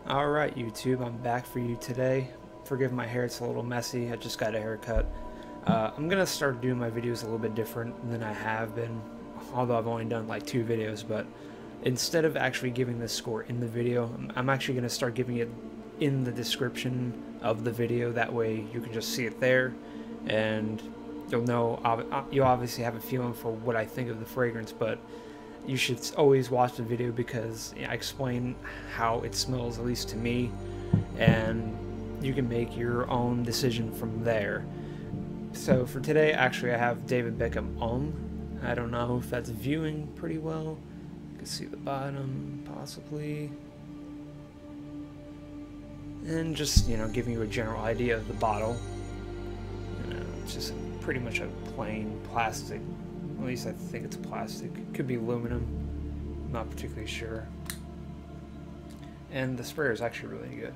Alright YouTube, I'm back for you today. Forgive my hair, it's a little messy, I just got a haircut. I'm gonna start doing my videos a little bit different than I have been, although I've only done like 2 videos, but instead of actually giving the score in the video, I'm actually gonna start giving it in the description of the video. That way you can just see it there, and you'll know, you'll obviously have a feeling for what I think of the fragrance, but you should always watch the video because I explain how it smells, at least to me, and you can make your own decision from there. So for today, actually, I have David Beckham Homme. I don't know if that's viewing pretty well. You can see the bottom, possibly. And just, giving you a general idea of the bottle. It's just pretty much a plain plastic. At least I think it's plastic. It could be aluminum. I'm not particularly sure. And the sprayer is actually really good.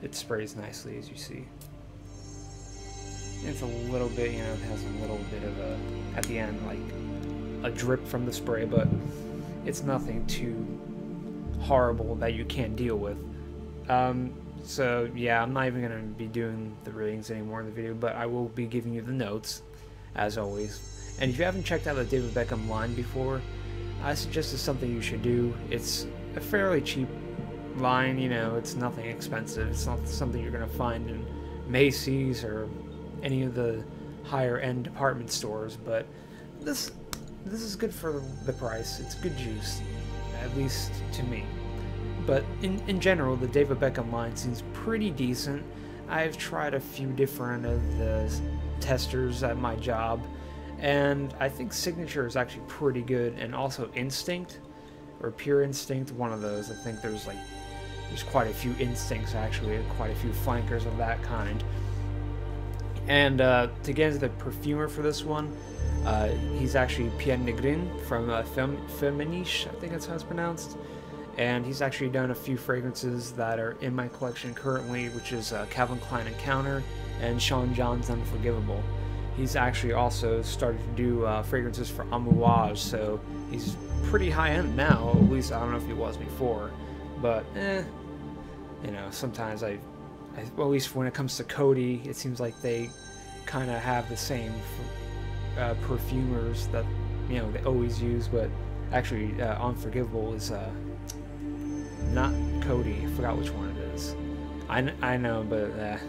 It sprays nicely, as you see. It's a little bit, it has a little bit of a, at the end, like a drip from the spray, but it's nothing too horrible that you can't deal with. So yeah, I'm not even going to be doing the ratings anymore in the video, but I will be giving you the notes, as always. And if you haven't checked out the David Beckham line before, I suggest it's something you should do. It's a fairly cheap line, it's nothing expensive. It's not something you're going to find in Macy's or any of the higher end department stores, but this is good for the price. It's good juice, at least to me. But in general, the David Beckham line seems pretty decent. I've tried a few different of the testers at my job, and I think Signature is actually pretty good, and also Instinct, or Pure Instinct, one of those. I think there's quite a few Instincts actually, and quite a few flankers of that kind. And to get into the perfumer for this one, he's actually Pierre Negrin from Feminiche, I think that's how it's pronounced. And he's actually done a few fragrances that are in my collection currently, which is Calvin Klein Encounter and Sean John's Unforgivable. He's actually also started to do fragrances for Amouage, so he's pretty high-end now. At least I don't know if he was before, but sometimes well, at least when it comes to Coty, it seems like they kind of have the same perfumers that they always use. But actually, Unforgivable is not Coty. I forgot which one it is. I know, but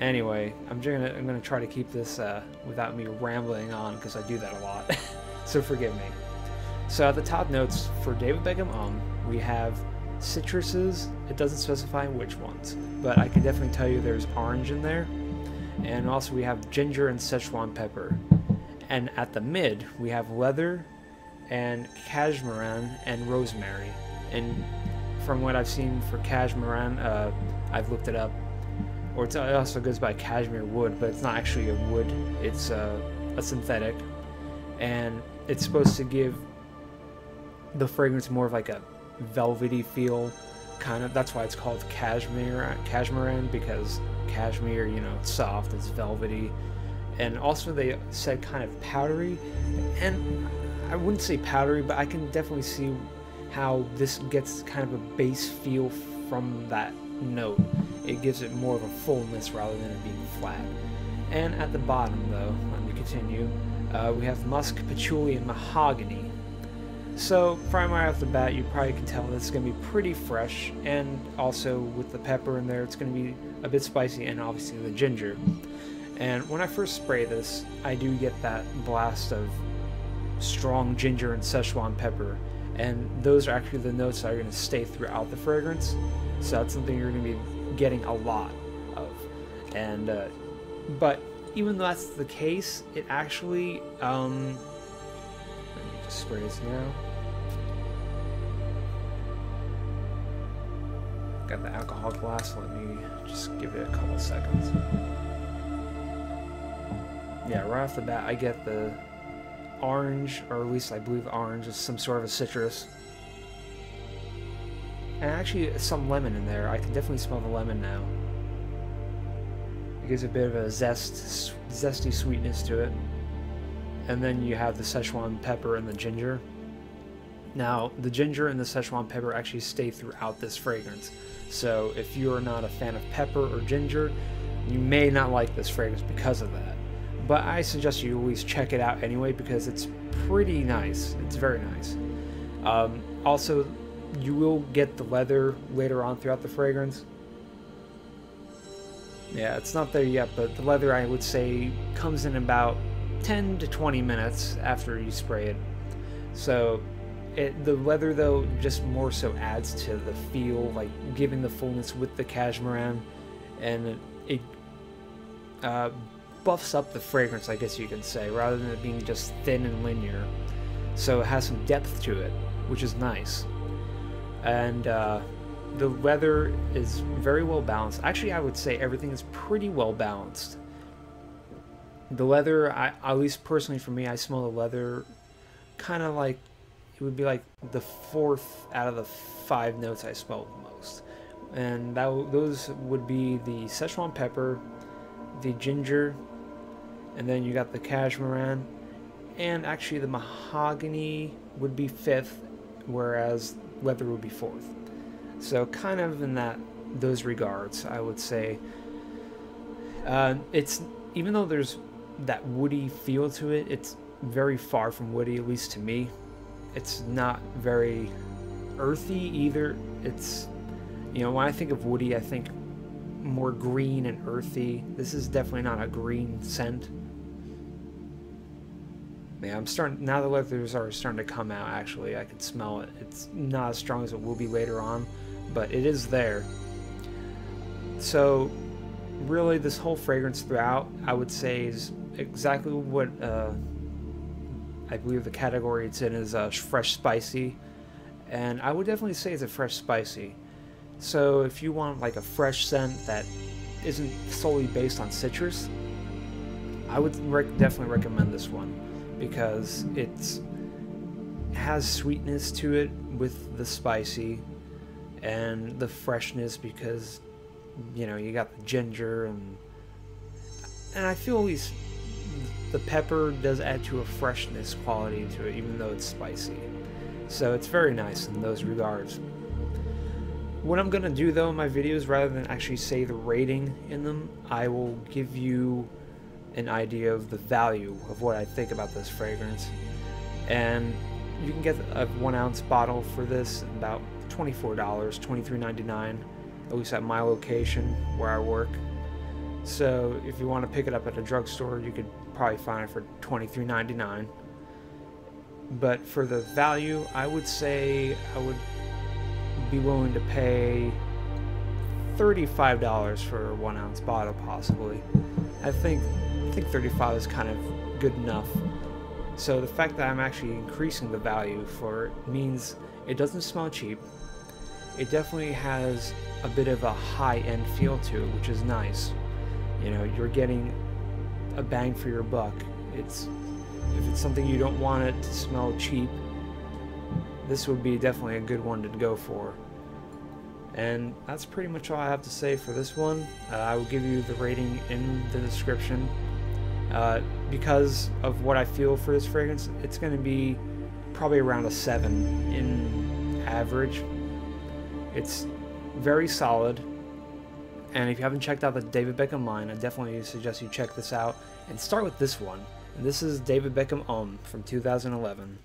anyway, I'm gonna try to keep this without me rambling on, because I do that a lot. So forgive me. So at the top notes for David Beckham Homme, we have citruses. It doesn't specify which ones, but I can definitely tell you there's orange in there. And also we have ginger and Szechuan pepper. And at the mid, we have leather and cashmeran and rosemary. And from what I've seen for cashmeran, I've looked it up, or it also goes by cashmere wood, but it's not actually a wood, it's a synthetic, and it's supposed to give the fragrance more of like a velvety feel, kind of. That's why it's called cashmeran, because cashmere, it's soft, it's velvety. And also they said kind of powdery, and I wouldn't say powdery, but I can definitely see how this gets kind of a bass feel from that note. It gives it more of a fullness rather than it being flat. And at the bottom, though, let me continue, we have musk, patchouli, and mahogany. So right off the bat, you probably can tell this is going to be pretty fresh, and also with the pepper in there, it's going to be a bit spicy, and obviously the ginger. And when I first spray this, I do get that blast of strong ginger and Szechuan pepper, and those are actually the notes that are going to stay throughout the fragrance. So that's something you're going to be getting a lot of. And but even though that's the case, it actually let me just spray this now. Got the alcohol glass, let me just give it a couple seconds. Yeah, right off the bat I get the orange, or at least I believe orange is some sort of a citrus. And actually some lemon in there. I can definitely smell the lemon now. It gives a bit of a zesty sweetness to it. And then you have the Szechuan pepper and the ginger. Now, the ginger and the Szechuan pepper actually stay throughout this fragrance. So if you're not a fan of pepper or ginger, you may not like this fragrance because of that. But I suggest you at least check it out anyway because it's pretty nice. It's very nice. Also, you will get the leather later on throughout the fragrance. Yeah, it's not there yet, but the leather, I would say, comes in about 10 to 20 minutes after you spray it. So the leather, though, just more so adds to the feel, like giving the fullness with the cashmeran, and it buffs up the fragrance, I guess you can say, rather than it being just thin and linear. So it has some depth to it, which is nice. And the leather is very well balanced. Actually, I would say everything is pretty well balanced. The leather, at least personally for me, I smell the leather kind of like, it would be like the 4th out of the 5 notes I smell the most. And those would be the Szechuan pepper, the ginger, and then you got the cashmeran, and actually the mahogany would be 5th, whereas leather would be 4th. So kind of in those regards, I would say. It's, even though there's that woody feel to it, it's very far from woody, at least to me. It's not very earthy either. It's, you know, when I think of woody, I think more green and earthy. This is definitely not a green scent. Yeah, now the leathers are starting to come out, actually. I can smell it. It's not as strong as it will be later on, but it is there. So really, this whole fragrance throughout, I would say, is exactly what I believe the category it's in is fresh spicy, and I would definitely say it's a fresh spicy. So if you want like a fresh scent that isn't solely based on citrus, I would definitely recommend this one, because it has sweetness to it with the spicy and the freshness, because, you know, you got the ginger, and I feel at least the pepper does add to a freshness quality to it, even though it's spicy. So it's very nice in those regards. What I'm gonna do though in my videos, rather than actually say the rating in them, I will give you an idea of the value of what I think about this fragrance. And you can get a 1 ounce bottle for this about $24, $23.99, at least at my location where I work. So if you want to pick it up at a drugstore, you could probably find it for $23.99. But for the value, I would say I would be willing to pay $35 for a 1 ounce bottle, possibly. I think 35 is kind of good enough. So the fact that I'm actually increasing the value for it means it doesn't smell cheap. It definitely has a bit of a high-end feel to it, which is nice. You know, you're getting a bang for your buck. If it's something you don't want it to smell cheap, this would be definitely a good one to go for. And that's pretty much all I have to say for this one. I will give you the rating in the description. Because of what I feel for this fragrance, it's going to be probably around a 7 in average. It's very solid, and if you haven't checked out the David Beckham line, I definitely suggest you check this out and start with this one. And this is David Beckham Homme from 2011.